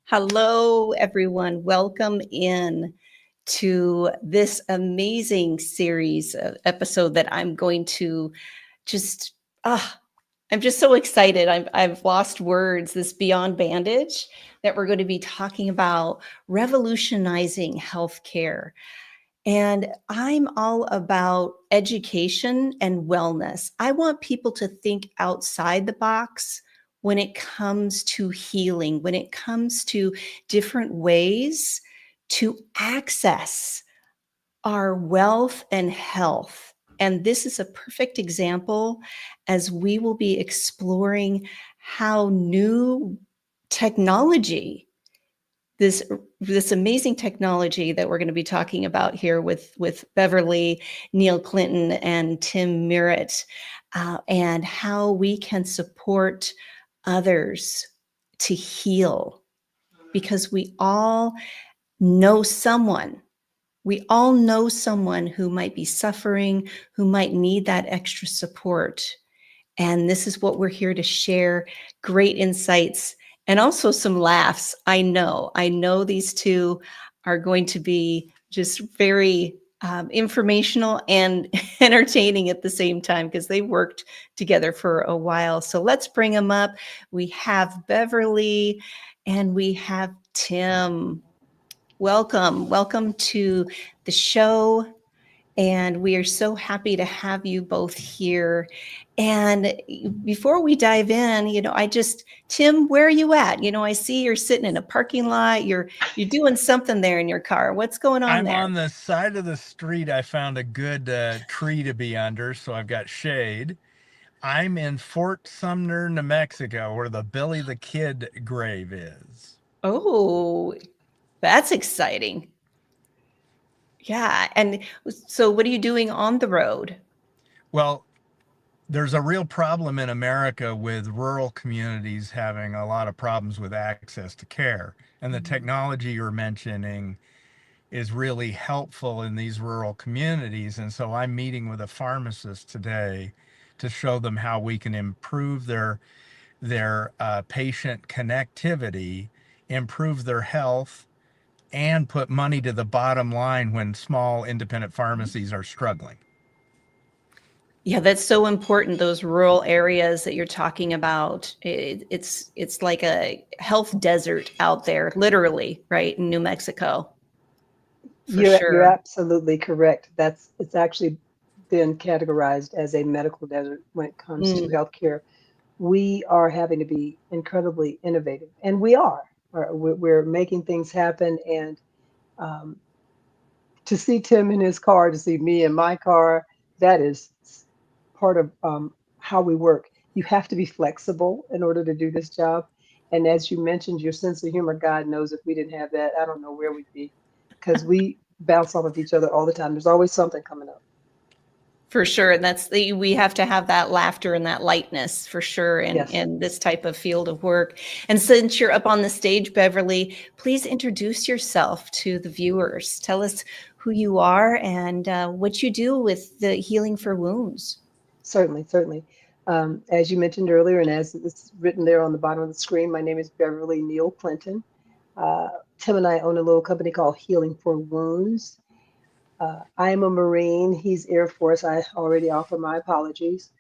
Hello, everyone. Welcome in to this amazing series episode that I'm going to just, I'm just so excited. I've lost words. This Beyond Bandage that we're going to be talking about revolutionizing healthcare. And I'm all about education and wellness. I want people to think outside the box when it comes to healing, when it comes to different ways to access our wealth and health. And this is a perfect example as we will be exploring how new technology this amazing technology that we're going to be talking about here with Beverly, Neil Clinton, and Tim Merritt, and how we can support others to heal, because we all know someone. We all know someone who might be suffering, who might need that extra support. And this is what we're here to share: great insights and also some laughs. I know these two are going to be just very informational and entertaining at the same time, because they worked together for a while. So let's bring them up. We have Beverly and we have Tim. Welcome to the show. And we are so happy to have you both here. And before we dive in, Tim, where are you at? I see you're sitting in a parking lot. You're doing something there in your car. What's going on I'm there? on the side of the street. I found a good tree to be under, so I've got shade. I'm in Fort Sumner, New Mexico, where the Billy the Kid grave is. Oh, that's exciting. Yeah. And so what are you doing on the road? Well, there's a real problem in America with rural communities having a lot of problems with access to care. And the technology you're mentioning is really helpful in these rural communities. And so I'm meeting with a pharmacist today to show them how we can improve their patient connectivity, improve their health, and put money to the bottom line when small independent pharmacies are struggling. Yeah, that's so important. Those rural areas that you're talking about, it's like a health desert out there, literally, right, in New Mexico, for You're sure. absolutely correct. It's actually been categorized as a medical desert when it comes to Mm, healthcare. We are having to be incredibly innovative, and we are. We're making things happen. And um, to see Tim in his car, to see me in my car, that is part of how we work. You have to be flexible in order to do this job. And as you mentioned, your sense of humor, God knows if we didn't have that, I don't know where we'd be, because we bounce off of each other all the time. There's always something coming up. for sure. And we have to have that laughter and that lightness for sure Yes. in this type of field of work. And since you're up on the stage, Beverly, please introduce yourself to the viewers. Tell us who you are and what you do with the Healing for Wounds. Certainly, certainly. As you mentioned earlier, and as it's written there on the bottom of the screen, my name is Beverly Neal Clinton. Uh, Tim and I own a little company called Healing for Wounds. I am a Marine. He's Air Force. I already offer my apologies.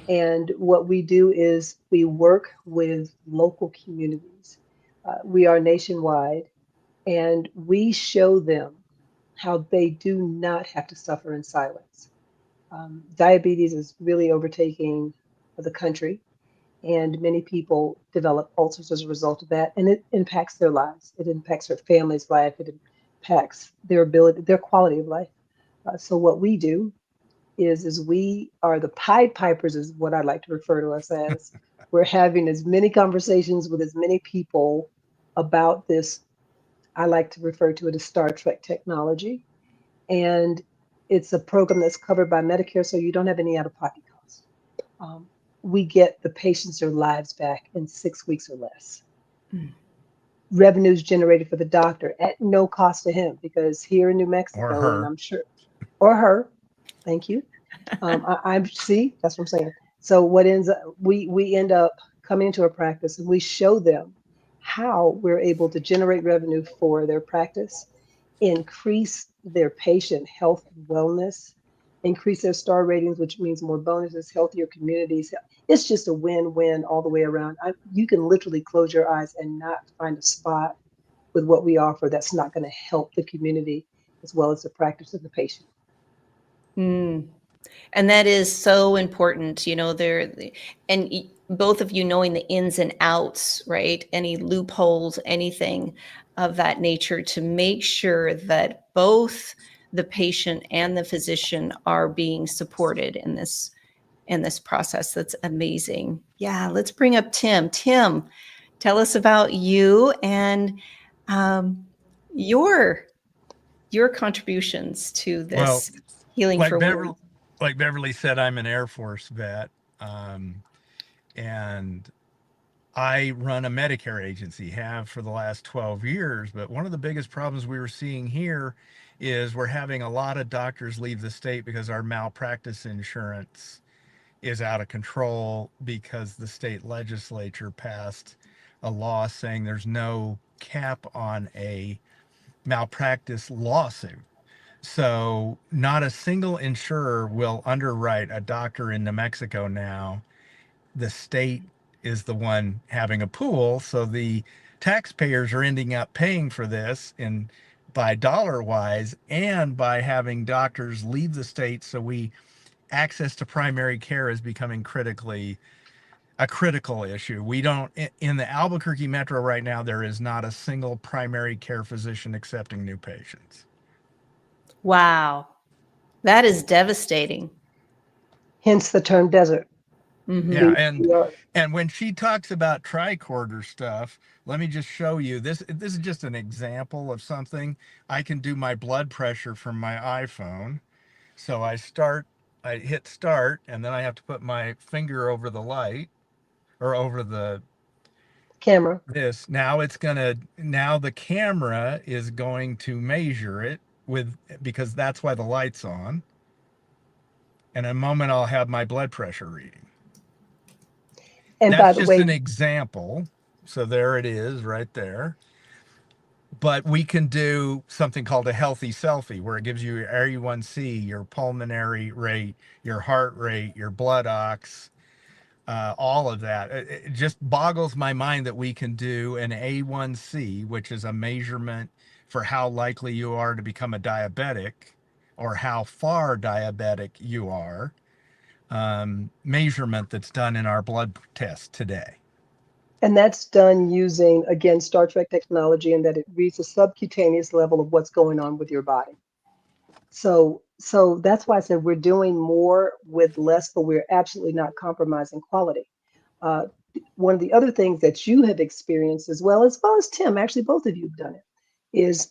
And what we do is we work with local communities. We are nationwide, and we show them how they do not have to suffer in silence. Diabetes is really overtaking the country, and many people develop ulcers as a result of that, and it impacts their lives. It impacts their family's life. It impacts their ability, their quality of life. So what we do is we are the Pied Pipers, is what I like to refer to us as. We're having as many conversations with as many people about this. I like to refer to it as Star Trek technology, and it's a program that's covered by Medicare, so you don't have any out-of-pocket costs. Um, we get the patients their lives back in 6 weeks or less. Mm. Revenues generated for the doctor at no cost to him, because here in New Or Mexico, and her. I'm sure, or her, thank you. I'm see, that's what I'm saying. So what ends up, we end up coming into a practice and we show them how we're able to generate revenue for their practice, increase their patient health and wellness, increase their star ratings, which means more bonuses, healthier communities. It's just a win-win all the way around. You can literally close your eyes and not find a spot with what we offer that's not going to help the community as well as the practice of the patient. Mm. And that is so important, both of you knowing the ins and outs, right? Any loopholes, anything of that nature, to make sure that both the patient and the physician are being supported in this process. That's amazing. Yeah, let's bring up Tim. Tim, tell us about you and your contributions to Well, this healing like for women. Beverly said, I'm an Air Force vet, and I run a Medicare agency, have for the last 12 years. But one of the biggest problems we were seeing here is we're having a lot of doctors leave the state because our malpractice insurance is out of control because the state legislature passed a law saying there's no cap on a malpractice lawsuit. So not a single insurer will underwrite a doctor in New Mexico now. The state is the one having a pool, so the taxpayers are ending up paying for this in by dollar wise and by having doctors leave the state. So we access to primary care is becoming a critical issue. We don't in the Albuquerque metro right now, there is not a single primary care physician accepting new patients. Wow. That is devastating. Hence the term desert. Yeah, Mm-hmm. and when she talks about tricorder stuff, let me just show you this. This is just an example of something. I can do my blood pressure from my iPhone. So I hit start, and then I have to put my finger over the light or over the Camera. this. Now the camera is going to measure it because that's why the light's on. In a moment, I'll have my blood pressure reading. And by That's the just way, an example. So there it is right there. But we can do something called a healthy selfie where it gives you your A1C, your pulmonary rate, your heart rate, your blood ox, all of that. It just boggles my mind that we can do an A1C, which is a measurement for how likely you are to become a diabetic or how far diabetic you are, measurement that's done in our blood test today. and that's done using, again, Star Trek technology, and that it reads the subcutaneous level of what's going on with your body. So that's why I said we're doing more with less, but we're absolutely not compromising quality. Uh, One of the other things that you have experienced as well as Tim, actually both of you have done it, is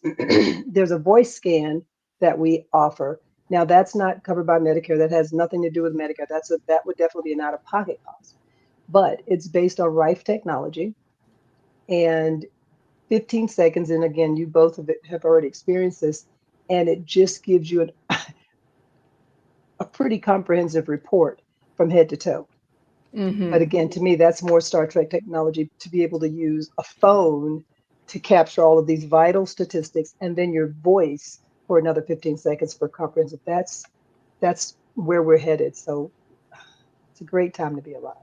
there's a voice scan that we offer. Now that's not covered by Medicare. That has nothing to do with Medicare. That would definitely be an out-of-pocket cost. But it's based on Rife technology, and 15 seconds. And again, you both have already experienced this, and it just gives you a pretty comprehensive report from head to toe. Mm-hmm. But again, to me, that's more Star Trek technology, to be able to use a phone to capture all of these vital statistics and then your voice for another 15 seconds for comprehensive. That's where we're headed. So it's a great time to be alive.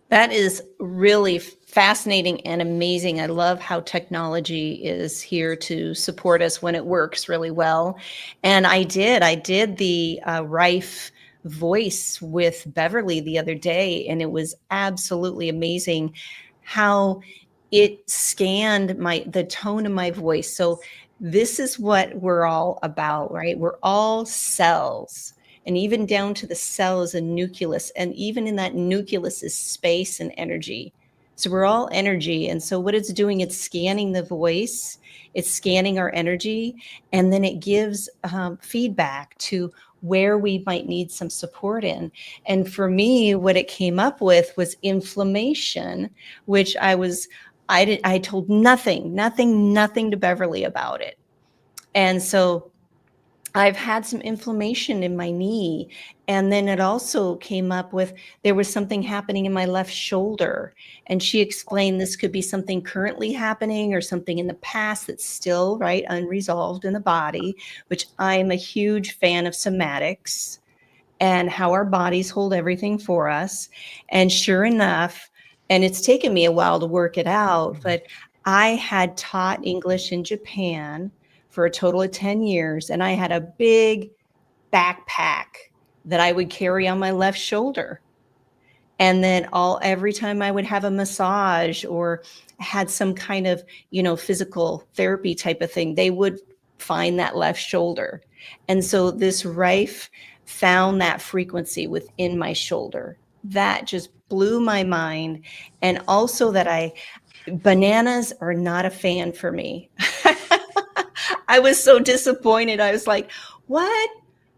That is really fascinating and amazing. I love how technology is here to support us when it works really well. And I did the Rife voice with Beverly the other day, and it was absolutely amazing how it scanned the tone of my voice. So this is what we're all about, right? We're all cells. And even down to the cell is a nucleus. And even in that nucleus is space and energy. So we're all energy. And so what it's doing, it's scanning the voice, it's scanning our energy, and then it gives feedback to where we might need some support in. And for me, what it came up with was inflammation, which I told nothing to Beverly about it. And so I've had some inflammation in my knee. And then it also came up with, there was something happening in my left shoulder. And she explained this could be something currently happening or something in the past that's still, right, unresolved in the body, which I'm a huge fan of somatics and how our bodies hold everything for us. And sure enough, and it's taken me a while to work it out, but I had taught English in Japan for a total of 10 years, and I had a big backpack that I would carry on my left shoulder. And then every time I would have a massage or had some kind of, physical therapy type of thing, they would find that left shoulder. And so this Rife found that frequency within my shoulder. That just blew my mind. And also that bananas are not a fan for me. I was so disappointed. I was like, what?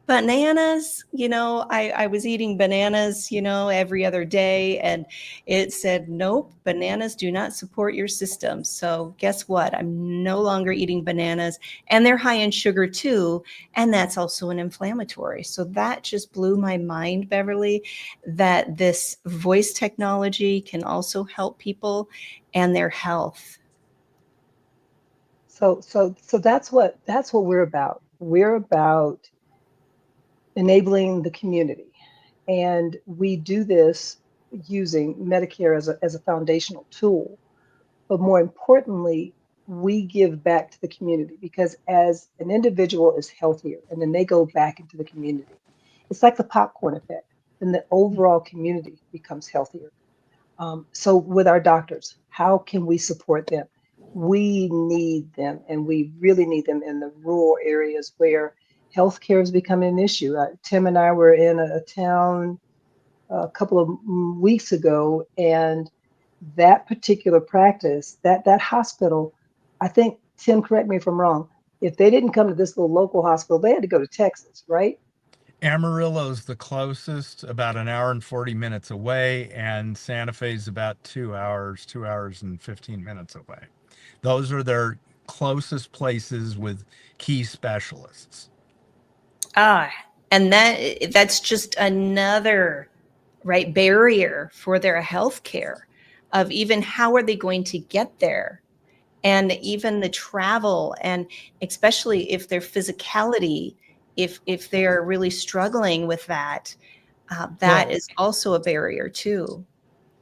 Bananas? I was eating bananas, every other day. And it said, nope, bananas do not support your system. So guess what? I'm no longer eating bananas. And they're high in sugar too. And that's also an inflammatory. So that just blew my mind, Beverly, that this voice technology can also help people and their health. So that's what we're about. We're about enabling the community, and we do this using Medicare as a foundational tool. But more importantly, we give back to the community, because as an individual is healthier and then they go back into the community, it's like the popcorn effect. Then the overall community becomes healthier. So with our doctors, how can we support them? We need them, and we really need them in the rural areas where healthcare is becoming an issue. Tim and I were in a town a couple of weeks ago, and that particular practice, that hospital, I think, Tim, correct me if I'm wrong, if they didn't come to this little local hospital, they had to go to Texas, right? Amarillo's the closest, about an hour and 40 minutes away, and Santa Fe's about 2 hours and 15 minutes away. Those are their closest places with key specialists. And that's just another, right, barrier for their health care, of even how are they going to get there, and even the travel, and especially if their physicality, if they're really struggling with that, that Well, is also a barrier too.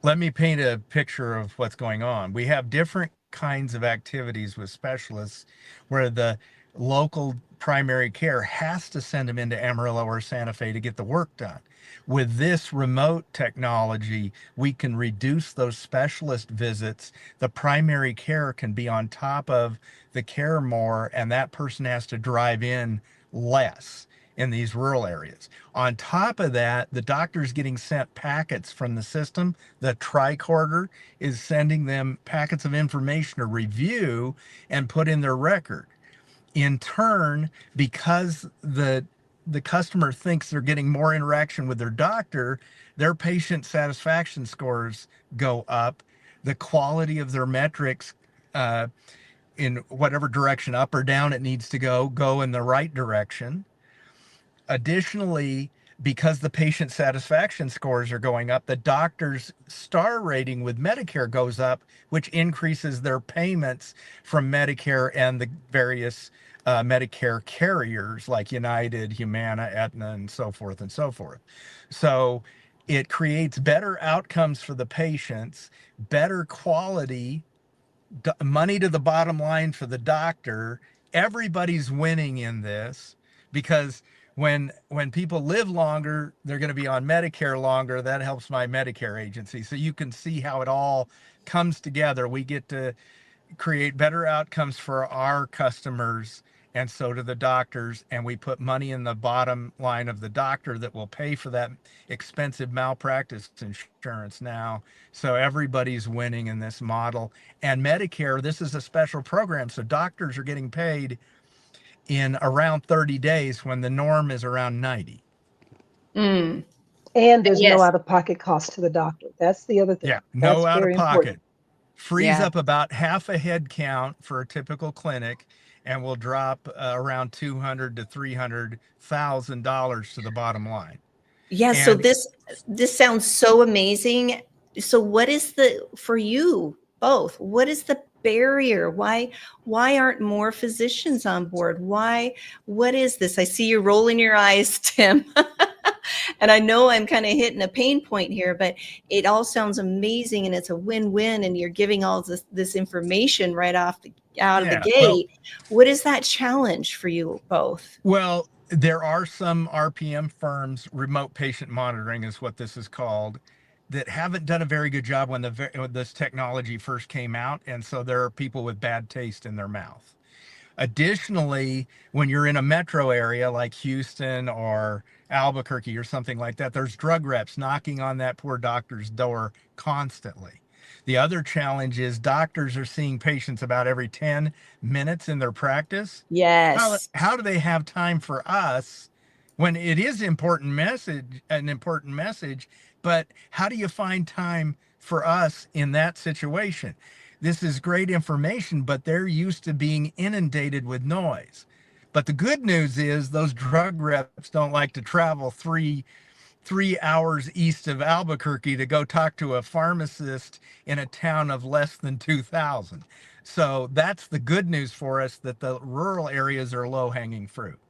let me paint a picture of what's going on. We have different kinds of activities with specialists where the local primary care has to send them into Amarillo or Santa Fe to get the work done. With this remote technology, we can reduce those specialist visits. The primary care can be on top of the care more, and that person has to drive in less in these rural areas. On top of that, the doctor's getting sent packets from the system. The tricorder is sending them packets of information to review and put in their record. In turn, because the customer thinks they're getting more interaction with their doctor, their patient satisfaction scores go up. The quality of their metrics, in whatever direction, up or down it needs to go in the right direction. Additionally, because the patient satisfaction scores are going up, the doctor's star rating with Medicare goes up, which increases their payments from Medicare and the various Medicare carriers like United, Humana, Aetna, and so forth and so forth. So it creates better outcomes for the patients, better quality, money to the bottom line for the doctor. Everybody's winning in this, because when people live longer, they're going to be on Medicare longer. That helps my Medicare agency. So you can see how it all comes together. We get to create better outcomes for our customers, and so do the doctors, and we put money in the bottom line of the doctor that will pay for that expensive malpractice insurance now. So everybody's winning in this model. And Medicare, this is a special program, so doctors are getting paid in around 30 days when the norm is around 90. Mm. And there's no Yes. out-of-pocket cost to the doctor. That's the other thing. Yeah, That's no out of very important. pocket. Frees Yeah. up about half a head count for a typical clinic, and will drop around $200 to $300,000 to the bottom line. Yeah, so And this sounds so amazing. So what is the for you both? What is the barrier? Why aren't more physicians on board? What is this? I see you rolling your eyes, Tim. And I know I'm kind of hitting a pain point here, but it all sounds amazing and it's a win-win and you're giving all this information right out of the yeah, well, gate. What is that challenge for you both? well, there are some RPM firms, remote patient monitoring is what this is called, that haven't done a very good job when when this technology first came out, and so there are people with bad taste in their mouth. Additionally, when you're in a metro area like Houston or Albuquerque or something like that, there's drug reps knocking on that poor doctor's door constantly. The other challenge is doctors are seeing patients about every 10 minutes in their practice. Yes. How do they have time for us when it is an important message, but how do you find time for us in that situation? This is great information, but they're used to being inundated with noise. But the good news is those drug reps don't like to travel three hours east of Albuquerque to go talk to a pharmacist in a town of less than 2,000. So that's the good news for us, that the rural areas are low hanging fruit.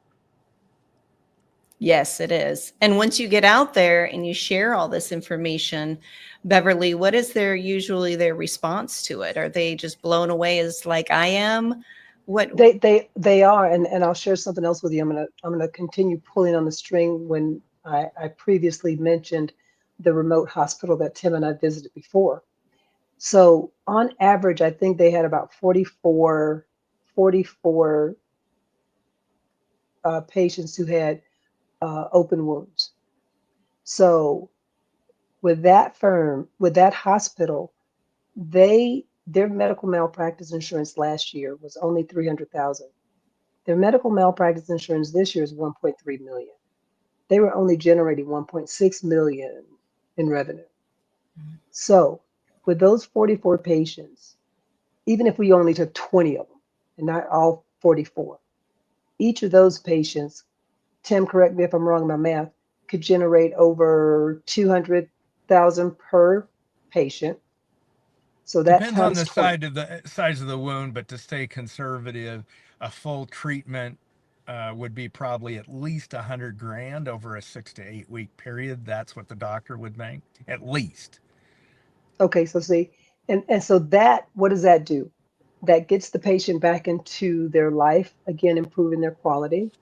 Yes, it is. And once you get out there and you share all this information, Beverly, what is usually their response to it? Are they just blown away as like I am? What? They are, and I'll share something else with you. I'm gonna continue pulling on the string when I previously mentioned the remote hospital that Tim and I visited before. So on average, I think they had about 44 patients who had open wounds. So with that firm, with that hospital, their medical malpractice insurance last year was only 300,000. Their medical malpractice insurance this year is 1.3 million. They were only generating 1.6 million in revenue. So with those 44 patients, even if we only took 20 of them and not all 44, each of those patients, Tim, correct me if I'm wrong in my math, could generate over 200,000 per patient. So that Depends on times the 20. size of the wound, but to stay conservative, a full treatment would be probably at least 100 grand over a 6 to 8 week period. That's what the doctor would make, at least. Okay, so see, and so that, what does that do? That gets the patient back into their life, again, improving their quality.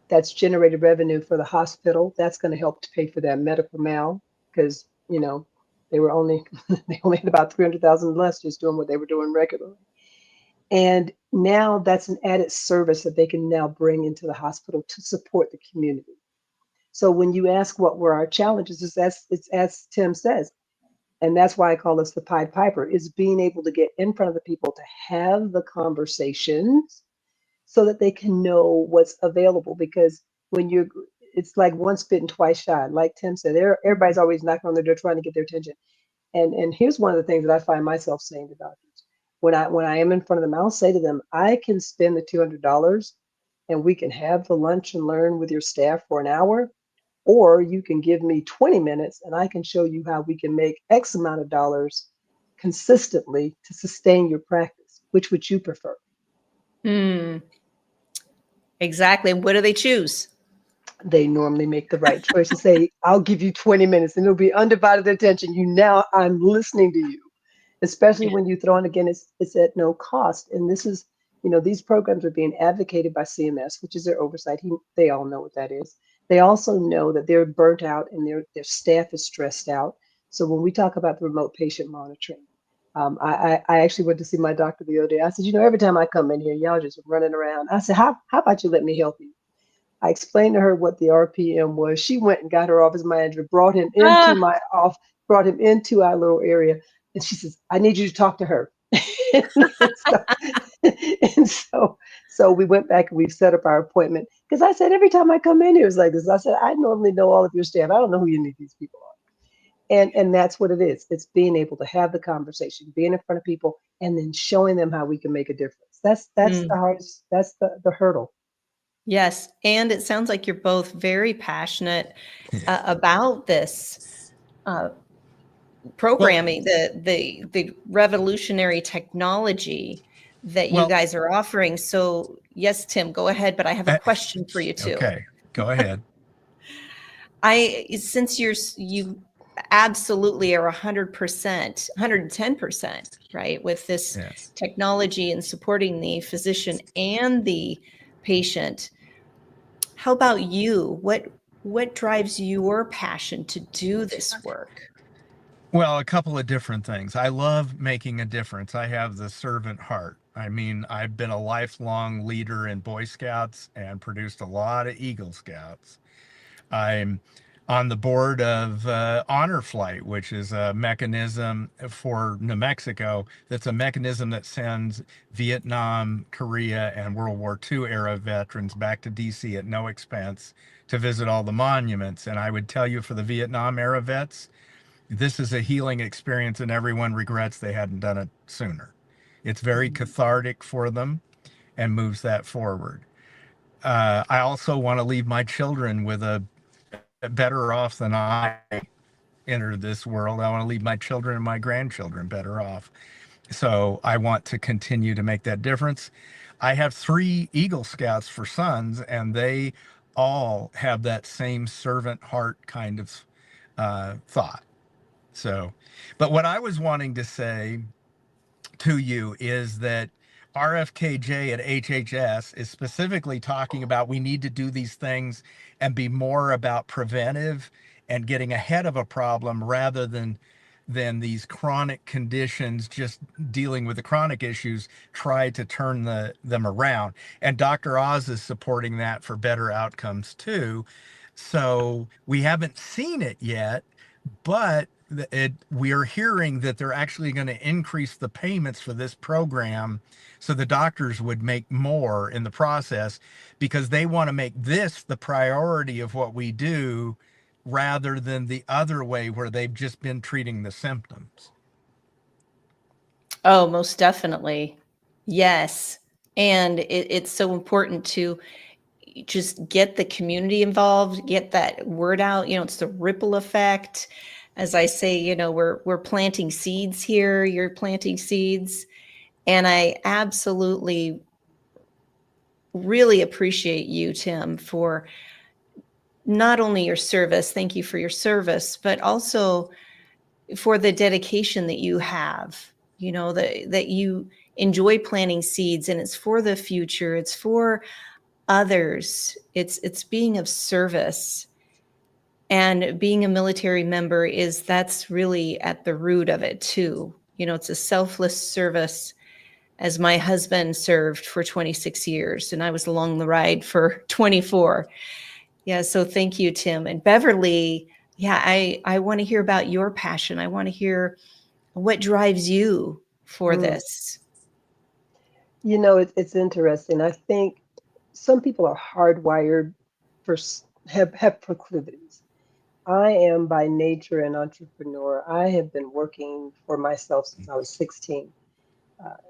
That's generated revenue for the hospital. That's going to help to pay for their medical mal because, they were only they only had about 300,000 less just doing what they were doing regularly. And now that's an added service that they can now bring into the hospital to support the community. So when you ask what were our challenges, it's as Tim says, and that's why I call us the Pied Piper, is being able to get in front of the people to have the conversations so that they can know what's available. Because when you're, it's like once bitten, twice shy. Like Tim said, everybody's always knocking on their door trying to get their attention. And here's one of the things that I find myself saying to doctors. When I am in front of them, I'll say to them, I can spend the $200 and we can have the lunch and learn with your staff for an hour, or you can give me 20 minutes and I can show you how we can make X amount of dollars consistently to sustain your practice. Which would you prefer? Hmm. Exactly. What do they choose? They normally make the right choice and say, I'll give you 20 minutes and it'll be undivided attention. I'm listening to you, especially Yeah. when you throw in again, it's at no cost. And this is, these programs are being advocated by CMS, which is their oversight. They all know what that is. They also know that they're burnt out and their staff is stressed out. So when we talk about the remote patient monitoring, I actually went to see my doctor the other day. I said, every time I come in here, y'all just running around. I said, how about you let me help you? I explained to her what the RPM was. She went and got her office manager, brought him into Ah, my office, brought him into our little area. And she says, I need you to talk to her. so, and so we went back and we set up our appointment. Because I said, every time I come in here, it's like this. I said, I normally know all of your staff. I don't know who any of these people are. And that's what it is. It's being able to have the conversation, being in front of people, and then showing them how we can make a difference. That's Mm. the hardest. That's the hurdle. Yes. And it sounds like you're both very passionate Yeah. about this uh, Well, programming, the revolutionary technology that you well, guys are offering. So yes, Tim, go ahead, but I have a uh, question for you too. okay, go ahead. Since you absolutely are 100%, 110%, right, with this Yes. technology and supporting the physician and the patient, how about you? What drives your passion to do this work? Well, a couple of different things. I love making a difference. I have the servant heart. I mean, I've been a lifelong leader in Boy Scouts and produced a lot of Eagle Scouts. I'm on the board of Honor Flight, which is a mechanism for New Mexico. That's a mechanism that sends Vietnam, Korea, and World War II era veterans back to DC at no expense to visit all the monuments. And I would tell you, for the Vietnam era vets, this is a healing experience, and everyone regrets they hadn't done it sooner. It's very Mhm. cathartic for them and moves that forward. I also want to leave my children with a better off than I entered this world. I want to leave my children and my grandchildren better off. So I want to continue to make that difference. I have 3 Eagle Scouts for sons, and they all have that same servant heart kind of thought. So, but what I was wanting to say to you is that RFKJ at HHS is specifically talking about we need to do these things and be more about preventive and getting ahead of a problem rather than these chronic conditions, just dealing with the chronic issues, try to turn them around. And Dr. Oz is supporting that for better outcomes too. So we haven't seen it yet, but we are hearing that they're actually going to increase the payments for this program so the doctors would make more in the process, because they want to make this the priority of what we do rather than the other way where they've just been treating the symptoms. Oh, most definitely. Yes. And it's so important to just get the community involved, get that word out. It's the ripple effect. As I say, we're planting seeds here, you're planting seeds. And I absolutely really appreciate you, Tim, for not only your service, thank you for your service, but also for the dedication that you have, that you enjoy planting seeds, and it's for the future, it's for others, it's being of service. And being a military member that's really at the root of it too. It's a selfless service, as my husband served for 26 years and I was along the ride for 24. Yeah, so thank you, Tim. And Beverly, yeah, I want to hear about your passion. I want to hear what drives you for Mm. this. It's interesting. I think some people are hardwired have proclivities. I am by nature an entrepreneur. I have been working for myself since I was 16.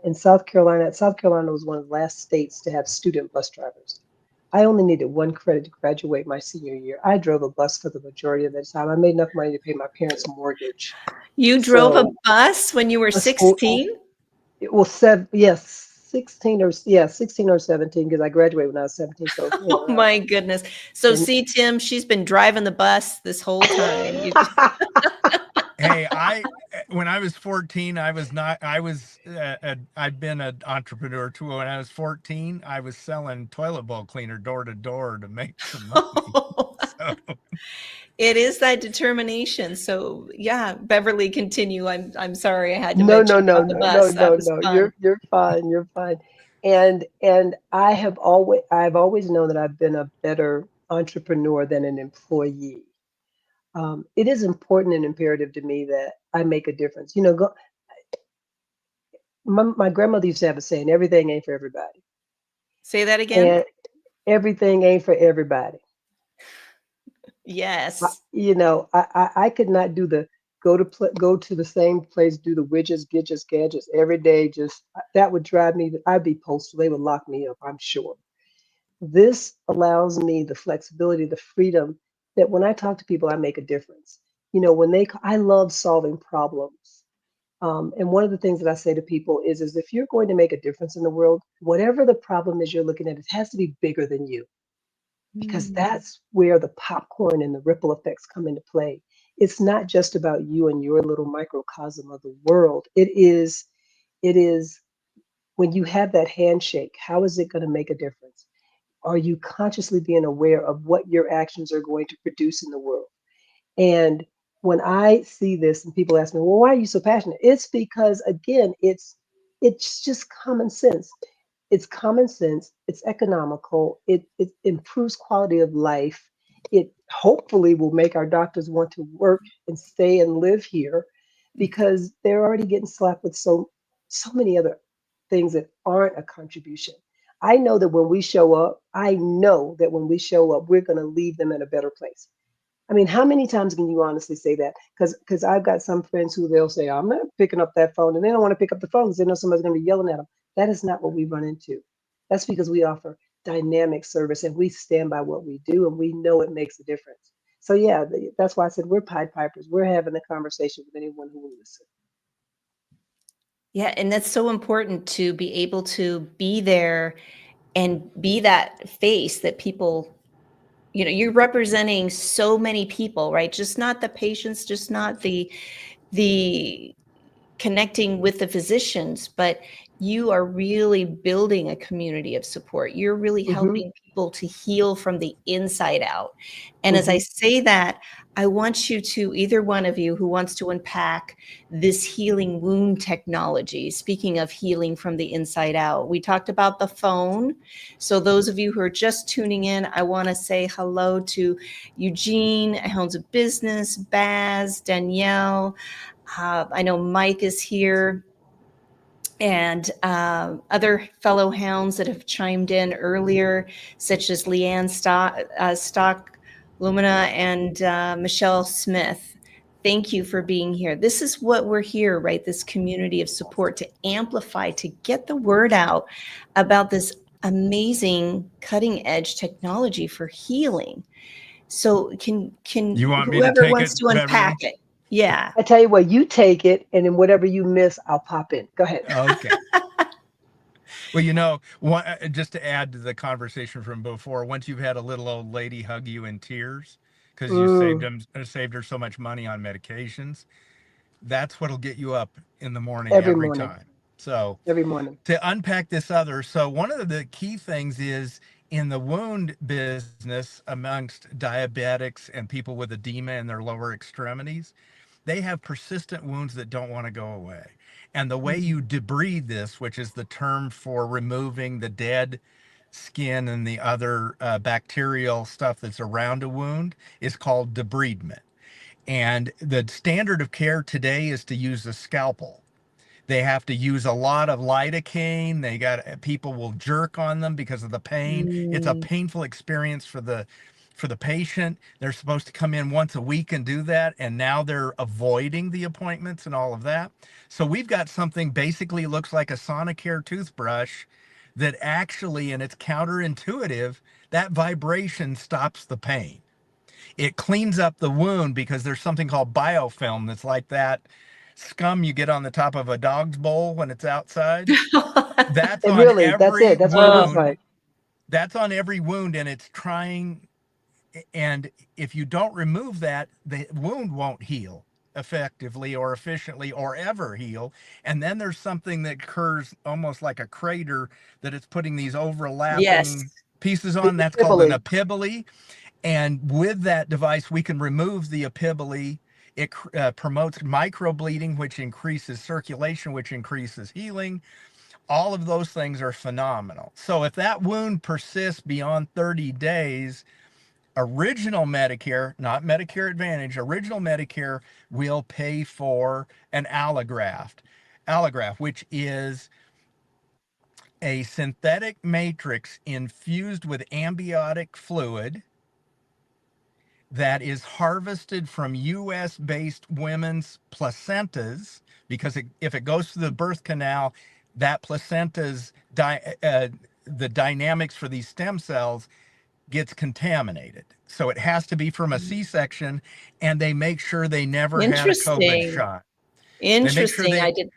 In South Carolina, South Carolina was one of the last states to have student bus drivers. I only needed 1 credit to graduate my senior year. I drove a bus for the majority of the time. I made enough money to pay my parents' mortgage. You drove a So bus when you were a school, 16? well, yes, 16 or 17, because I graduated when I was 17. So, Oh my goodness. So and see, Tim, she's been driving the bus this whole time. Hey, when I was 14, I was not, I was, I'd been an entrepreneur too. When I was 14, I was selling toilet bowl cleaner door to door to make some money. So, It is that determination. So yeah, Beverly, continue. I'm sorry I had to no, no, mention no, about the no, no, bus. That no, was no. fun. You're fine. You're fine. And I've always known that I've been a better entrepreneur than an employee. It is important and imperative to me that I make a difference. My grandmother used to have a saying, everything ain't for everybody. Say that again. And everything ain't for everybody. Yes. I could not do the go to the same place, do the widgets, gadgets every day. Just that would drive me. I'd be postal. They would lock me up, I'm sure. This allows me the flexibility, the freedom that when I talk to people, I make a difference. I love solving problems. And one of the things that I say to people is if you're going to make a difference in the world, whatever the problem is you're looking at, it has to be bigger than you, because Mm. that's where the popcorn and the ripple effects come into play. It's not just about you and your little microcosm of the world. It is when you have that handshake, how is it going to make a difference? Are you consciously being aware of what your actions are going to produce in the world? And when I see this and people ask me, well, why are you so passionate? It's because again, it's just common sense. It's common sense, it's economical, it improves quality of life. It hopefully will make our doctors want to work and stay and live here, because they're already getting slapped with so many other things that aren't a contribution. I know that when we show up, we're going to leave them in a better place. I mean, how many times can you honestly say that? Because I've got some friends who they'll say, I'm not picking up that phone, and they don't want to pick up the phone because they know somebody's going to be yelling at them. That is not what we run into. That's because we offer dynamic service and we stand by what we do and we know it makes a difference. So yeah, that's why I said we're Pied Pipers. We're having a conversation with anyone who will listen. Yeah, and that's so important to be able to be there and be that face that people, you're representing so many people, right? Just not the patients, just not the connecting with the physicians, but you are really building a community of support. You're really Hmm. helping people to heal from the inside out. And as I Hmm. say that, I want you to, either one of you who wants to unpack this healing wound technology. Speaking of healing from the inside out, we talked about the phone. So those of you who are just tuning in, I want to say hello to Eugene, Hounds of Business, Baz, Danielle. I know Mike is here, and other fellow hounds that have chimed in earlier, such as Leanne Stock Lumina, and Michelle Smith. Thank you for being here. This is what we're here, right? This community of support to amplify, to get the word out about this amazing cutting edge technology for healing. So can You want me to whoever take it, wants to unpack Beverly? it? Yeah. I tell you what, you take it, and then whatever you miss, I'll pop in. Go ahead. Okay. Well, just to add to the conversation from before, once you've had a little old lady hug you in tears because you Mm, saved her so much money on medications, that's what'll get you up in the morning every every morning, time. So every morning. to unpack this other, so one of the key things is in the wound business amongst diabetics and people with edema in their lower extremities, they have persistent wounds that don't want to go away. And the way you debride this, which is the term for removing the dead skin and the other bacterial stuff that's around a wound, is called debridement. And the standard of care today is to use a scalpel. They have to use a lot of lidocaine. People will jerk on them because of the pain. It's a Mm. painful experience for the patient. They're supposed to come in once a week and do that, and now they're avoiding the appointments and all of that. So we've got something basically looks like a Sonicare toothbrush that actually, and it's counterintuitive, that vibration stops the pain. It cleans up the wound because there's something called biofilm that's like that scum you get on the top of a dog's bowl when it's outside. That's And on really, that's it. every That's what it looks Oh, wound. like. That's on every wound, and it's trying. And if you don't remove that, the wound won't heal effectively or efficiently or ever heal. And then there's something that occurs almost like a crater that it's putting these yes. overlapping pieces The on. That's called an Tivoli. epibole. And with that device, we can remove the epibole. It promotes microbleeding, which increases circulation, which increases healing. All of those things are phenomenal. So if that wound persists beyond 30 days, original Medicare, not Medicare Advantage, original Medicare will pay for an allograft, which is a synthetic matrix infused with amniotic fluid that is harvested from US based women's placentas, because if it goes through the birth canal, that placenta's the dynamics for these stem cells gets contaminated. So it has to be from a C-section, and they make sure they never had a COVID Interesting. shot. They make sure Interesting. they, I did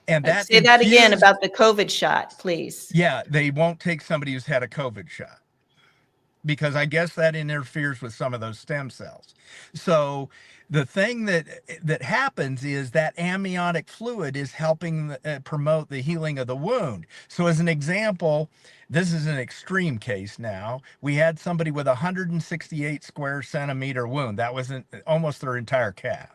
and that say that again infused, about the COVID shot, please. yeah, they won't take somebody who's had a COVID shot, because I guess that interferes with some of those stem cells. So the thing that happens is that amniotic fluid is helping promote the healing of the wound. So as an example, this is an extreme case now. We had somebody with a 168 square centimeter wound. That was almost their entire calf.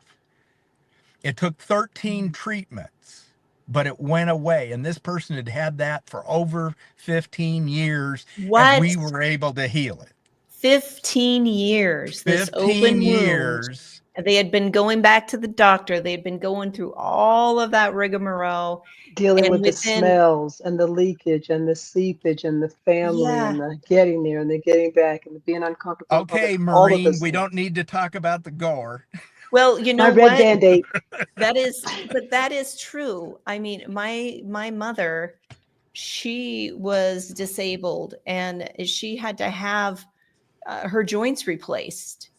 It took 13 treatments, but it went away. And this person had had that for over 15 years, and What? we were able to heal it. 15 years, this 15 open wound. years. They had been going back to the doctor. They had been going through all of that rigmarole. Dealing And with the within, smells and the leakage and the seepage and the family yeah. and the getting there and the getting back and the being uncomfortable in public, Okay, all of Maureen, those we don't things. need to talk about the gore. Well, you My know red what? Band-Aid. But that is true. I mean, my mother, she was disabled and she had to have her joints replaced.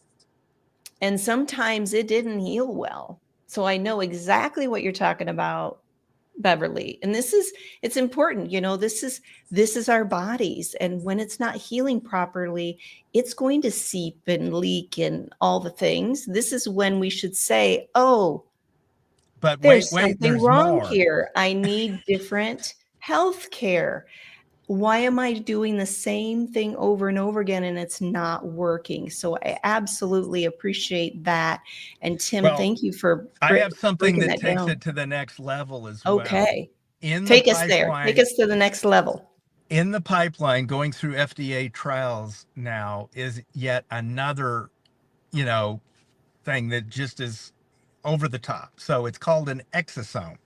And sometimes it didn't heal well. So I know exactly what you're talking about, Beverly. And it's important, this is our bodies. And when it's not healing properly, it's going to seep and leak and all the things. This is when we should say, oh, But there's wait, something there's wrong more. here. I need different health care. Why am I doing the same thing over and over again and it's not working? So I absolutely appreciate that. And Tim, Well, thank you for I have something breaking that that takes down. it to the next level as well. Okay. In the Take us there. Take pipeline, us to the next level. in the pipeline, going through FDA trials now is yet another, you know, thing that just is over the top. So it's called an exosome.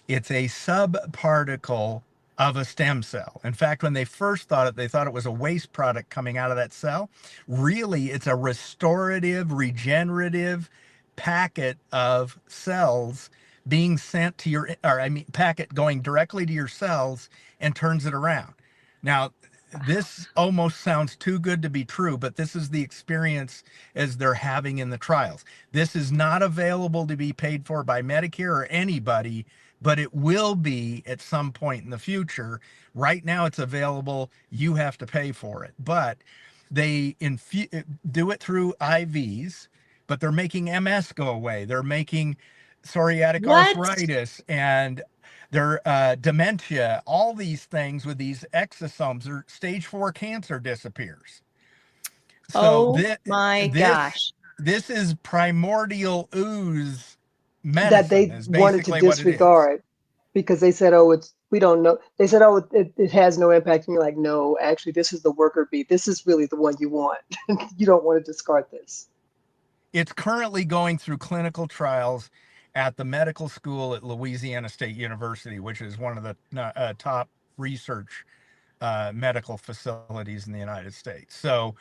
It's a subparticle of a stem cell. In fact, when they first thought it, they thought it was a waste product coming out of that cell. Really, it's a restorative, regenerative packet of cells being sent to your, or I mean, packet going directly to your cells and turns it around. Now, this almost sounds too good to be true, but this is the experience as they're having in the trials. This is not available to be paid for by Medicare or anybody, but it will be at some point in the future. Right now it's available. You have to pay for it, but they do it through IVs, but they're making MS go away. They're making psoriatic What? arthritis and their dementia, all these things with these exosomes. Their stage 4 cancer disappears. So Oh my this gosh. this is primordial ooze That medicine they is wanted to basically what it is. disregard because they said, oh, we don't know. They said, oh, it has no impact. And you're like, no, actually, this is the worker bee. This is really the one you want. You don't want to discard this. It's currently going through clinical trials at the medical school at Louisiana State University, which is one of the top research medical facilities in the United States. So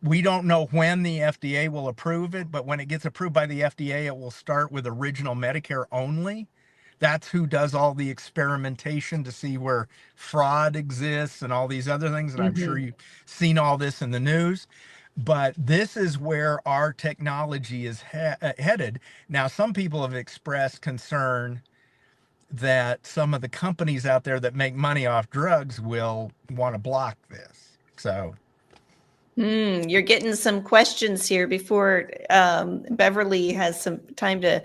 we don't know when the FDA will approve it, but when it gets approved by the FDA, it will start with original Medicare only. That's who does all the experimentation to see where fraud exists and all these other things. And I'm sure Mhm. you've seen all this in the news. But this is where our technology is headed. Now, some people have expressed concern that some of the companies out there that make money off drugs will want to block this. So You're getting some questions here before Beverly has some time to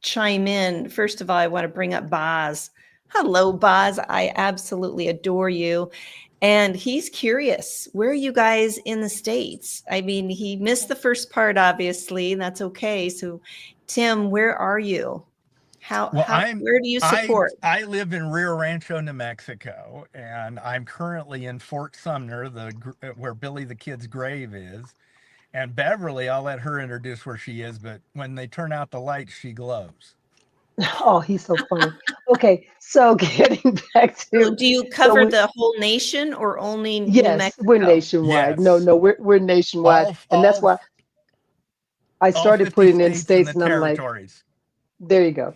chime in. First of all, I want to bring up Boz. Hello, Boz. I absolutely adore you. And he's curious, where are you guys in the States? I mean, he missed the first part, obviously, and that's okay. So, Tim, where are you? Well, Where do you I support? I live in Rio Rancho, New Mexico, and I'm currently in Fort Sumner, where Billy the Kid's grave is. And Beverly, I'll let her introduce where she is, but when they turn out the lights, she glows. Oh, he's so funny. Okay, so getting back So to, do you so cover we, the whole nation or only New yes, we're Mexico? nationwide. No, Yes. no, we're nationwide, All and that's all why I all started 50 putting in states and states, the and I'm like, territories. there you go.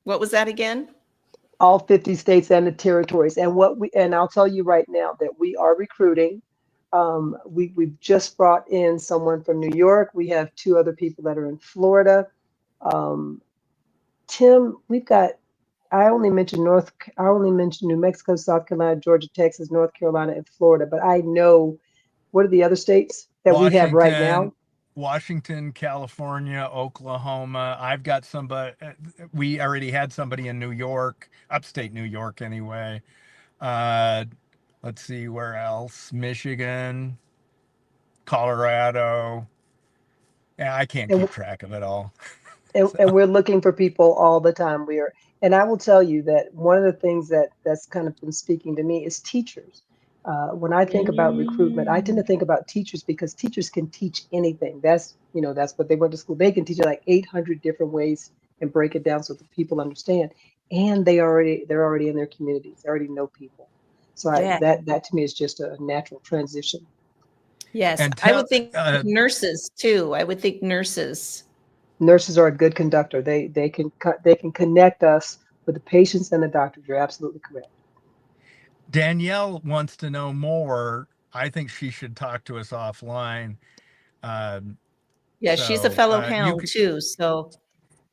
What was that again? All 50 states and the territories. And I'll tell you right now that we are recruiting. We've just brought in someone from New York. We have two other people that are in Florida. Um, Tim, I only mentioned New Mexico, South Carolina, Georgia, Texas, North Carolina, and Florida. But I know, what are the other states that we have right Washington, now? Washington, California, Oklahoma. I've got somebody. We already had somebody in New York, upstate New York, anyway. Uh, let's see where else. Michigan, Colorado. Yeah, I can't And keep track of it all. and, So, and we're looking for people all the time. And I will tell you that one of the things that's kind of been speaking to me is teachers. When I think about recruitment, I tend Mm. to think about teachers because teachers can teach anything. That's what they went to school. They can teach you like 800 different ways and break it down so that people understand. And they're already in their communities. They already know people. So Yeah. that to me is just a natural transition. Yes. and I tell would think nurses too. I would think nurses. Nurses are a good conductor. They can connect us with the patients and the doctors. You're absolutely correct. Danielle wants to know more. I think she should talk to us offline. Um, Yeah, she's a fellow you hound can, too. So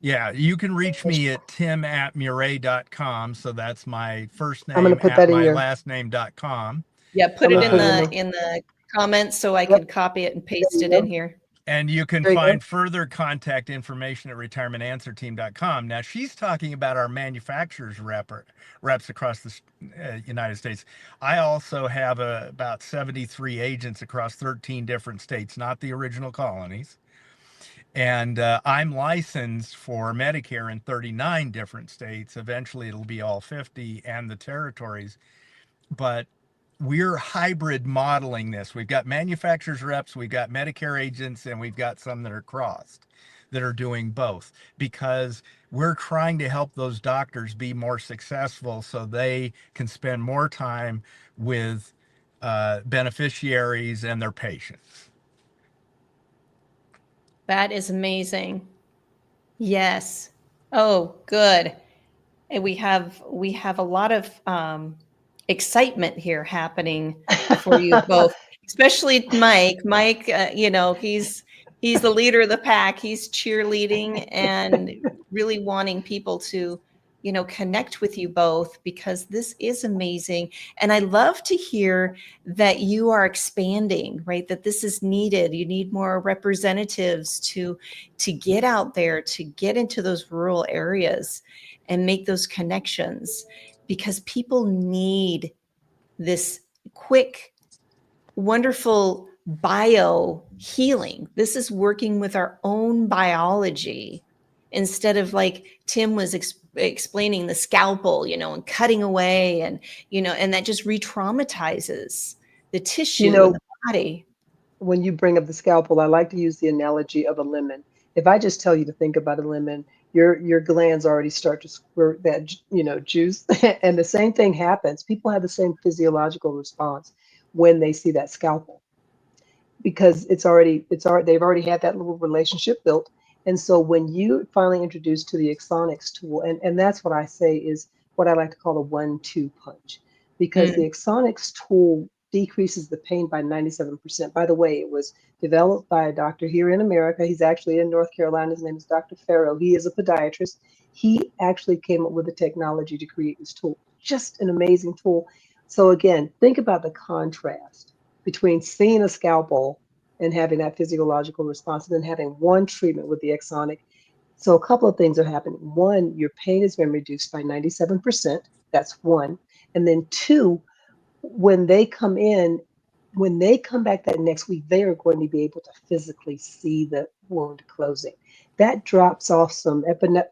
yeah, you can reach me at tim@murray.com. So that's my first I'm going name to put at that in my your. last name.com. yeah, put I'm it going to in put it in Uh, the the. comments so I Yep. could copy it and There paste you it in go. here. and you can There you go. find further contact information at retirementanswerteam.com. Now, she's talking about our manufacturers reps across the United States. I also have about 73 agents across 13 different states, not the original colonies. And I'm licensed for Medicare in 39 different states. Eventually, it'll be all 50 and the territories. But we're hybrid modeling this. We've got manufacturers reps, we've got Medicare agents, and we've got some that are crossed that are doing both because we're trying to help those doctors be more successful so they can spend more time with beneficiaries and their patients. That is amazing. Yes. Oh, good. And we have a lot of excitement here happening for you both, especially Mike. Mike, he's the leader of the pack. He's cheerleading and really wanting people to, connect with you both because this is amazing. And I love to hear that you are expanding, right? That this is needed. You need more representatives to get out there, to get into those rural areas and make those connections because people need this quick, wonderful bio healing. This is working with our own biology instead of like Tim was explaining the scalpel, and cutting away and that just re-traumatizes the You tissue and know, the body. when you bring up the scalpel, I like to use the analogy of a lemon. If I just tell you to think about a lemon, your glands already start to squirt that juice, and the same thing happens. People have the same physiological response when they see that scalpel because they've already had that little relationship built. And so when you finally introduce to the Exonics tool, and that's what I say is what I like to call a 1-2 punch, because the Mm. Exonics tool decreases the pain by 97%. By the way, it was developed by a doctor here in America. He's actually in North Carolina. His name is Dr. Farrow. He is a podiatrist. He actually came up with the technology to create this tool. Just an amazing tool. So again, think about the contrast between seeing a scalpel and having that physiological response and then having one treatment with the Exonic. So a couple of things are happening. One, your pain has been reduced by 97%. That's one. And then two, when they come in, when they come back that next week, they are going to be able to physically see the wound closing. That drops off some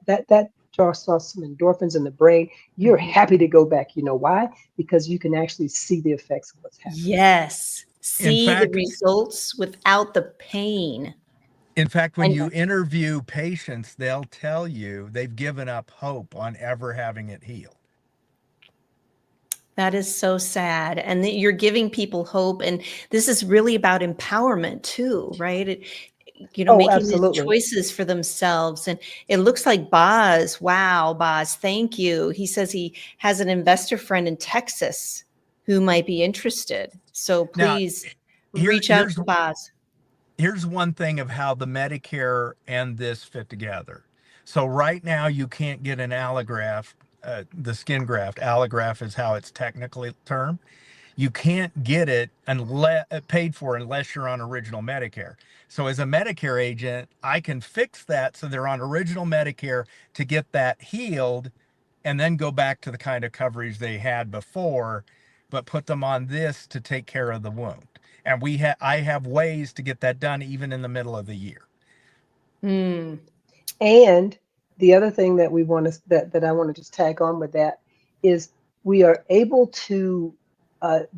that drops off some endorphins in the brain. You're Mhm. happy to go back. You know why? Because you can actually see the effects of what's happening. Yes. In See the fact, results without the pain. In fact, when And you interview patients, they'll tell you they've given up hope on ever having it healed. that is so sad. And that you're giving people hope. And this is really about empowerment too, right? Oh, Making these absolutely. choices for themselves. And it looks like Boz, wow, Boz, thank you. He says he has an investor friend in Texas who might be interested. So Now, please here, reach out here's to Boz. here's one thing of how the Medicare and this fit together. So right now you can't get an allograft, the skin graft. Allograft is how it's technically termed. You can't get it unless paid for unless you're on original Medicare. So as a Medicare agent, I can fix that so they're on original Medicare to get that healed and then go back to the kind of coverage they had before, but put them on this to take care of the wound. And I have ways to get that done even in the middle of the year. Hmm. And the other thing that we want to that I want to just tag on with that is we are able to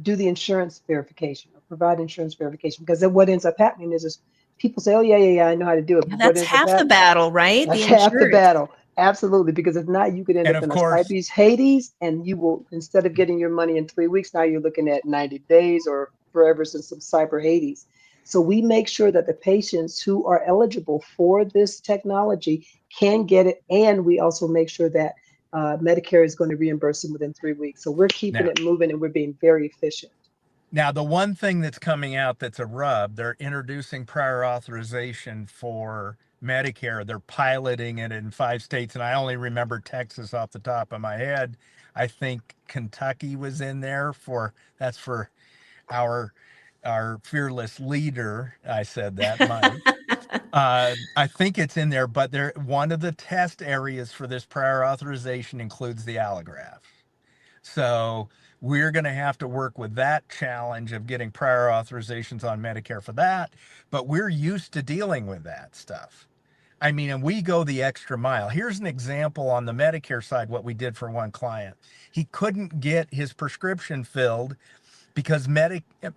do the insurance verification or provide insurance verification, because then what ends up happening is people say, oh yeah, I know how to do it, but what That's ends up half the happening, battle, right? The that's half the insurance. battle. Absolutely, because if not, you could end And up of in a course, Cybe's Hades, and you will, instead of getting your money in 3 weeks, now you're looking at 90 days or forever since some cyber Hades. So we make sure that the patients who are eligible for this technology can get it, and we also make sure that Medicare is going to reimburse them within 3 weeks. So we're keeping now, it moving, and we're being very efficient. now the one thing that's coming out that's a rub, they're introducing prior authorization for Medicare. They're piloting it in 5 states, and I only remember Texas off the top of my head. I think Kentucky was in there that's for our our fearless leader. I said that, Mike. I think it's in there, but one of the test areas for this prior authorization includes the allograft. So we're going to have to work with that challenge of getting prior authorizations on Medicare for that. But we're used to dealing with that stuff. I mean, and we go the extra mile. Here's an example on the Medicare side, what we did for one client. He couldn't get his prescription filled because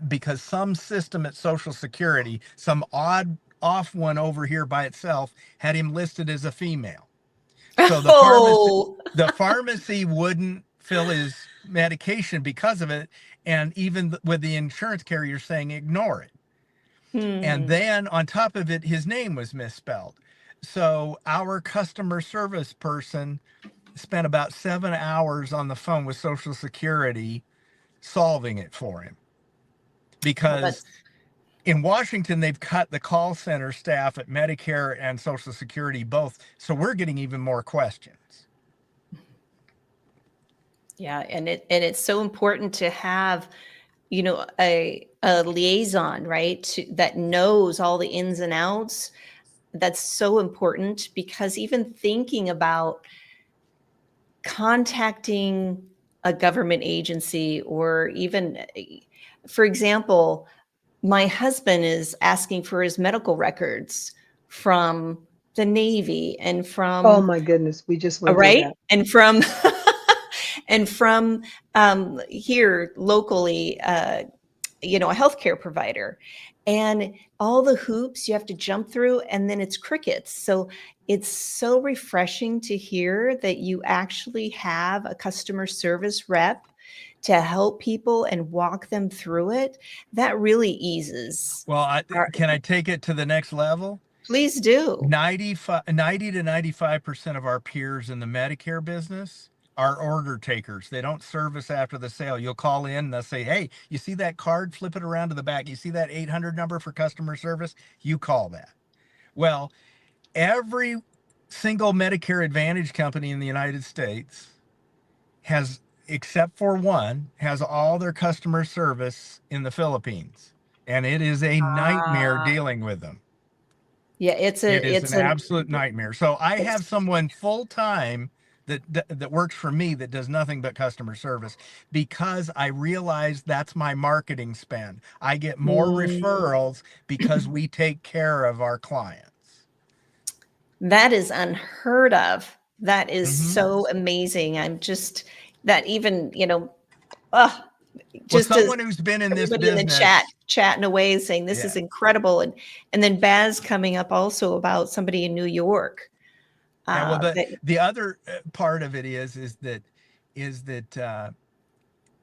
because some system at Social Security, some odd off one over here by itself, had him listed as a female. So Oh. the pharmacy wouldn't fill his medication because of it, and even with the insurance carrier saying ignore it. And Hmm. then on top of it, his name was misspelled. So our customer service person spent about 7 hours on the phone with Social Security solving it for him, Oh, because that's in Washington, they've cut the call center staff at Medicare and Social Security both. So we're getting even more questions. yeah, and it's so important to have, a liaison, right, that knows all the ins and outs. That's so important, because even thinking about contacting a government agency, or even, for example, my husband is asking for his medical records from the Navy and Oh from, my goodness, we just went through right, that. and from and from here locally, a healthcare provider, and all the hoops you have to jump through, and then it's crickets. So it's so refreshing to hear that you actually have a customer service rep to help people and walk them through it. That really eases Well, our. can I take it to the next level? Please do. 90 to 95% of our peers in the Medicare business are order takers. They don't service after the sale. You'll call in, they'll say, hey, you see that card? Flip it around to the back. You see that 800 number for customer service? You call that. Well, every single Medicare Advantage company in the United States has, except for one, has all their customer service in the Philippines. And it is a nightmare Ah, dealing with them. yeah, It is an it's an absolute nightmare. So I have it's someone full time that works for me that does nothing but customer service, because I realize that's my marketing spend. I get more mm, referrals because we take care of our clients. that is unheard of. That is Hmm. so amazing. I'm just that even, ugh, Well, just as someone who's been in this everybody in the chat business, chatting away saying this yeah. is incredible, and then Baz coming up also about somebody in New York. Yeah, well, That the other part of it is that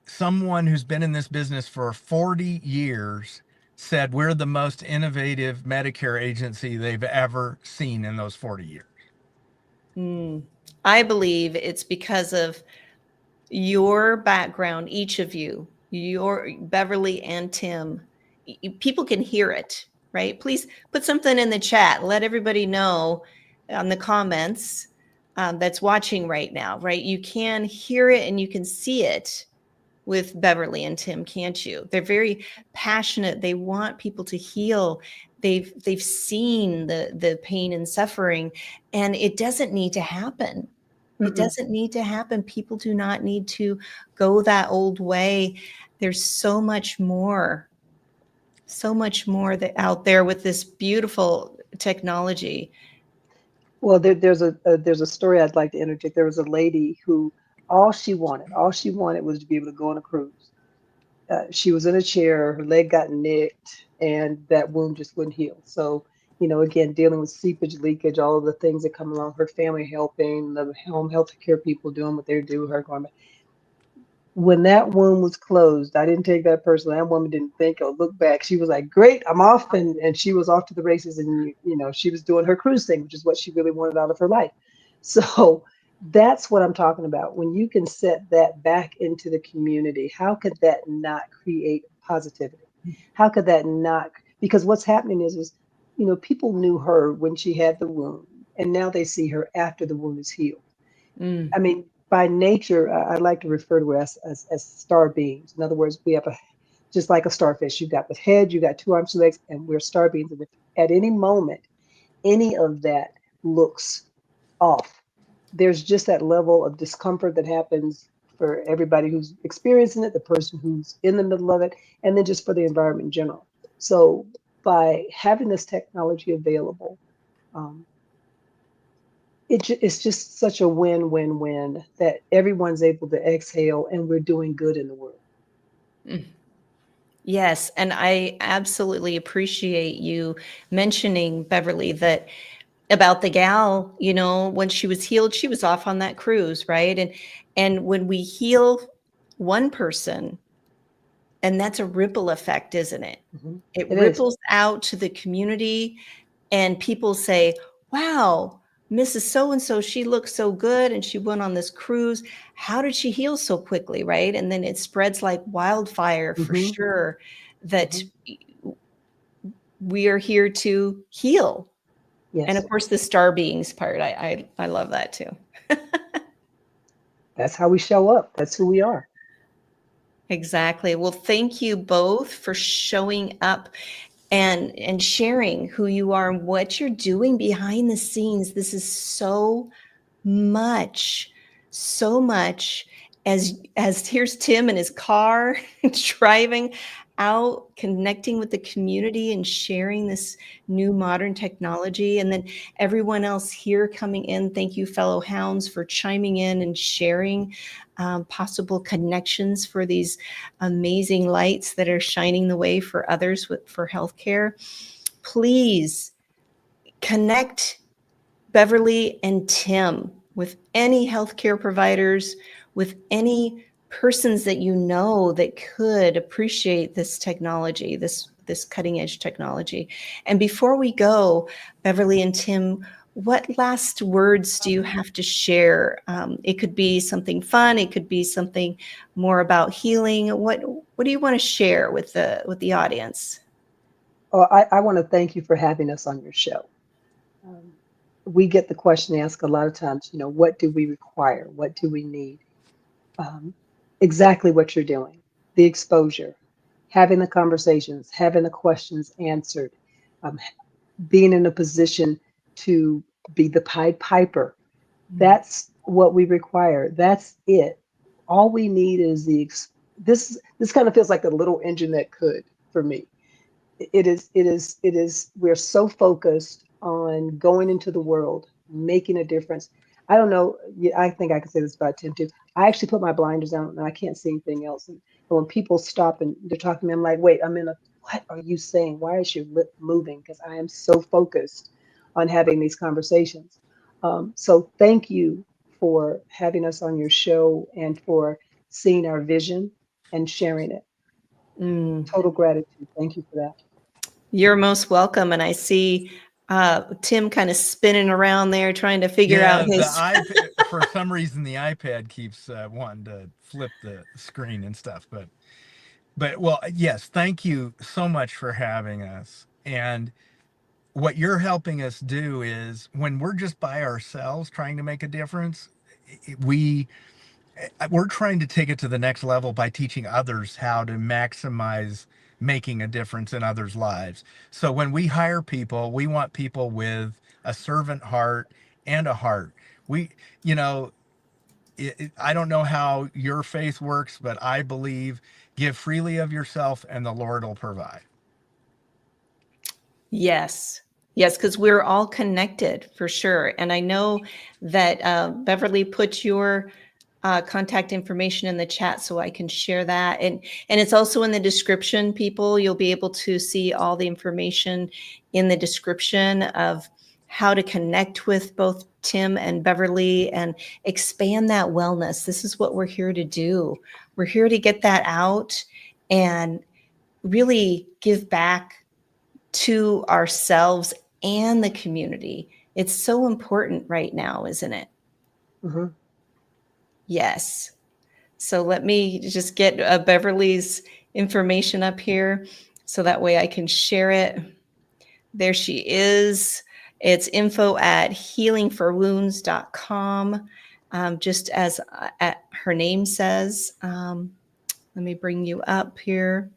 someone who's been in this business for 40 years said we're the most innovative Medicare agency they've ever seen in those 40 years. I believe it's because of your background, each of you, your Beverly and Tim. People can hear it, right? Please put something in the chat. Let everybody know on the comments that's watching right now, right? You can hear it and you can see it with Beverly and Tim, can't you? They're very passionate. They want people to heal. They've seen the pain and suffering, and it doesn't need to happen. It doesn't need to happen. People do not need to go that old way. There's so much more that out there with this beautiful technology. Well, there's a story I'd like to interject. There was a lady who all she wanted was to be able to go on a cruise. She was in a chair, her leg got nicked, and that wound just wouldn't heal. So, again, dealing with seepage, leakage, all of the things that come along, her family helping, the home health care people doing what they do, her going. When that wound was closed, I didn't take that personally. That woman didn't think or look back. She was like, "Great, I'm off," and she was off to the races. And she was doing her cruise thing, which is what she really wanted out of her life. So that's what I'm talking about. When you can set that back into the community, how could that not create positivity? How could that not? Because what's happening is people knew her when she had the wound, and now they see her after the wound is healed. Mm. I mean, by nature, I like to refer to it as star beings. In other words, we have just like a starfish. You've got the head, you got two arms, two legs, and we're star beings. And if at any moment, any of that looks off, there's just that level of discomfort that happens for everybody who's experiencing it, the person who's in the middle of it, and then just for the environment in general. So by having this technology available, um, it's just such a win-win-win that everyone's able to exhale and we're doing good in the world. Yes, and I absolutely appreciate you mentioning, Beverly, that about the gal, when she was healed, she was off on that cruise, right? And when we heal one person, and that's a ripple effect, isn't it? Mhm. It It is. ripples out to the community, and people say, wow, Mrs. So and so, she looks so good and she went on this cruise. How did she heal so quickly? Right. And then it spreads like wildfire for Hmm. sure that Hmm. we are here to heal. And Yes, of course, the star beings part, I love that too. that's how we show up. That's who we are. Exactly. Well, thank you both for showing up and sharing who you are and what you're doing behind the scenes. This is much, so much as here's Tim in his car driving out, connecting with the community and sharing this new modern technology. And then everyone else here coming in. Thank you, fellow hounds, for chiming in and sharing possible connections for these amazing lights that are shining the way for others for healthcare. Please connect Beverly and Tim with any healthcare providers, with any persons that you know that could appreciate this technology, this cutting edge technology. And before we go, Beverly and Tim, what last words do you have to share? It could be something fun. It could be something more about healing. What do you want to share with the audience? Oh, I want to thank you for having us on your show. Um, we get the question asked a lot of times, what do we require? What do we need? Um, exactly what you're doing, the exposure, having the conversations, having the questions answered, um, being in a position to be the Pied Piper. That's what we require. That's it. All we need is this kind of feels like a little engine that could for me. It is we're so focused on going into the world, making a difference. I don't know. I think I can say this about Tim too. I actually put my blinders on and I can't see anything else. And But when people stop and they're talking to me, I'm like, wait, what are you saying? Why is your lip moving? Because I am so focused on having these conversations. So thank you for having us on your show and for seeing our vision and sharing it. Mm. Total gratitude. Thank you for that. You're most welcome. And I see Tim kind of spinning around there trying to figure Yeah, out the his. iPad, for some reason, the iPad keeps wanting to flip the screen and stuff. But well, yes, thank you so much for having us. And what you're helping us do is when we're just by ourselves trying to make a difference, we we're trying to take it to the next level by teaching others how to maximize making a difference in others' lives. So when we hire people, we want people with a servant heart and a heart. We, you know, I don't know how your faith works, but I believe give freely of yourself and the Lord will provide. Yes. Yes, because we're all connected for sure. And I know that Beverly put your contact information in the chat so I can share that. And it's also in the description, people. You'll be able to see all the information in the description of how to connect with both Tim and Beverly and expand that wellness. This is what we're here to do. We're here to get that out and really give back to ourselves and the community. It's so important right now, isn't it? Hmm. Yes. So let me just get Beverly's information up here so that way I can share it. There she is. It's info@healingforwounds.com. Just as her name says. Let me bring you up here.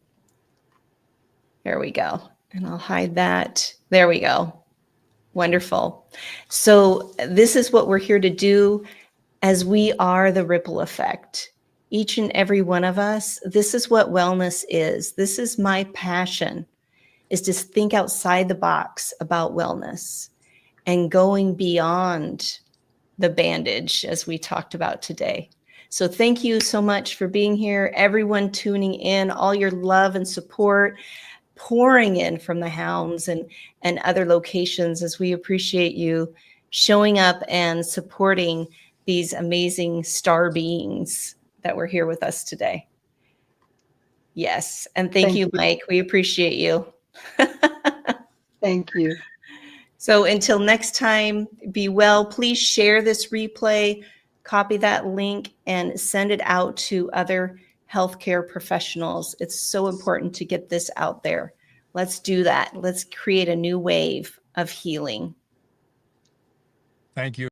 There we go. And I'll hide that. There we go. Wonderful. So this is what we're here to do as we are the ripple effect. Each and every one of us, this is what wellness is. This is my passion, is to think outside the box about wellness and going beyond the bandage as we talked about today. So thank you so much for being here, everyone tuning in, all your love and support pouring in from the hounds and other locations, as we appreciate you showing up and supporting these amazing star beings that were here with us today. Yes. And thank Thank you, you. Mike. We appreciate you. Thank you. So until next time, be well. Please share this replay, copy that link, and send it out to other healthcare professionals. It's so important to get this out there. Let's do that. Let's create a new wave of healing. Thank you.